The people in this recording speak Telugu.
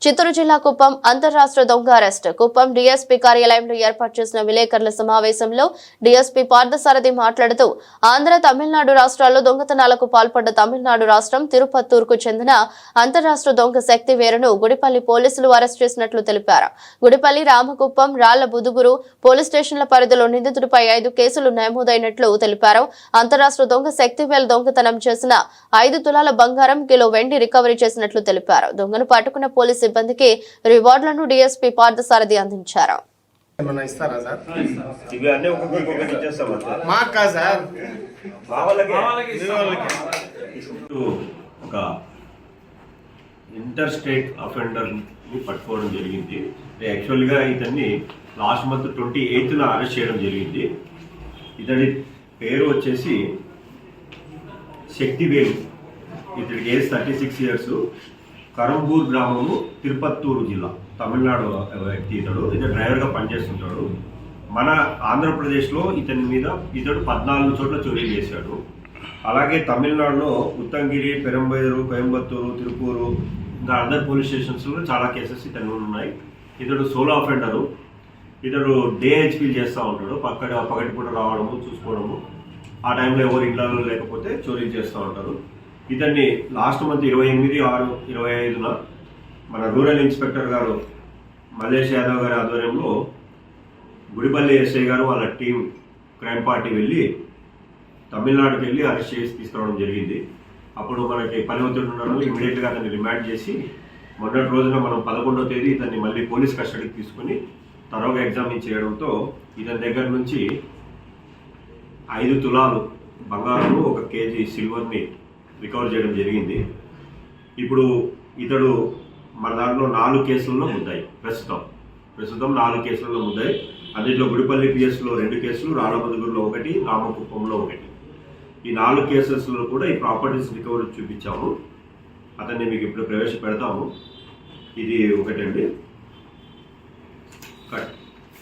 చిత్తూరు జిల్లా కుప్పం అంతర్రాష్ట్ర దొంగ అరెస్ట్. కుప్పం డీఎస్పీ కార్యాలయంలో ఏర్పాటు చేసిన విలేకరుల సమావేశంలో డీఎస్పీ పార్థసారథి మాట్లాడుతూ ఆంధ్ర తమిళనాడు రాష్ట్రాల్లో దొంగతనాలకు పాల్పడ్డ తమిళనాడు రాష్ట్రం తిరుపత్తూరుకు చెందిన అంతర్రాష్ట్ర దొంగ శక్తివేరును గుడిపల్లి పోలీసులు అరెస్ట్ చేసినట్లు తెలిపారు. గుడిపల్లి, రామకుప్పం, రాళ్ల బుదుగురు పోలీస్ స్టేషన్ల పరిధిలో నిందితుడిపై 5 కేసులు నమోదైనట్లు తెలిపారు. అంతర్రాష్ట్ర దొంగ శక్తివేలు దొంగతనం చేసిన 5 తులాల బంగారం, కిలో వెండి రికవరీ చేసినట్లు తెలిపారు. దొంగను పట్టుకున్న పోలీసు సిబ్బందికి రివార్డులను డీఎస్పీ పార్థసారథి అందించారు. ఇంటర్ స్టేట్ అఫెండర్ ని పట్టుకోవడం జరిగింది. యాక్చువల్గా ఇతన్ని లాస్ట్ మంత్ 28న అరెస్ట్ చేయడం జరిగింది. ఇతడి పేరు వచ్చేసి శక్తివేలు. ఇతడికి ఏజ్ 36 ఇయర్స్. కరంబూర్ గ్రామము, తిరుపత్తూరు జిల్లా, తమిళనాడు వ్యక్తి. ఇతడు డ్రైవర్గా పనిచేస్తుంటాడు. మన ఆంధ్రప్రదేశ్లో ఇతడు 14 చోట్ల చోరీ చేశాడు. అలాగే తమిళనాడులో ఉత్తంగిరి, పెరంబైరు, కోయంబత్తూరు, తిరుపూరు, ఇంకా అదర్ పోలీస్ స్టేషన్స్లో చాలా కేసెస్ ఇతను ఉన్నాయి. ఇతడు సోలో అఫెండరు. ఇతడు డే హెచ్పీ చేస్తూ ఉంటాడు. పగటిపూట రావడము, చూసుకోవడము, ఆ టైంలో ఎవరు ఇళ్లలో లేకపోతే చోరీ చేస్తూ ఉంటారు. ఇతన్ని లాస్ట్ మంత్ 28/6/25న మన రూరల్ ఇన్స్పెక్టర్ గారు మల్లేష్ యాదవ్ గారి ఆధ్వర్యంలో గుడిపల్లి ఎస్ఐ గారు వాళ్ళ టీం క్రైమ్ పార్టీ వెళ్ళి తమిళనాడుకి వెళ్ళి అరెస్ట్ చేసి తీసుకురావడం జరిగింది. అప్పుడు మనకి పని ఒత్తిడి ఉండడం ఇమీడియట్గా అతన్ని రిమాండ్ చేసి మొన్నటి రోజున మనం 11వ తేదీ ఇతన్ని మళ్ళీ పోలీస్ కస్టడీకి తీసుకుని తరోగా ఎగ్జామిన్ చేయడంతో ఇతని దగ్గర నుంచి 5 తులాలు బంగారము, 1 కేజీ సిల్వర్ని రికవర్ చేయడం జరిగింది. ఇప్పుడు ఇతడు మన దాంట్లో 4 కేసులలో ముద్దాయి. ప్రస్తుతం 4 కేసులలో ముద్దాయి. అందులో గుడిపల్లి పిఎస్లో 2 కేసులు, రాళ్ళబదుగురులో 1, రామకుప్పంలో 1. ఈ 4 కేసెస్లో కూడా ఈ ప్రాపర్టీస్ రికవరీ చూపించాము. అతన్ని మీకు ఇప్పుడు ప్రవేశపెడతాము. ఇది ఒకటండి.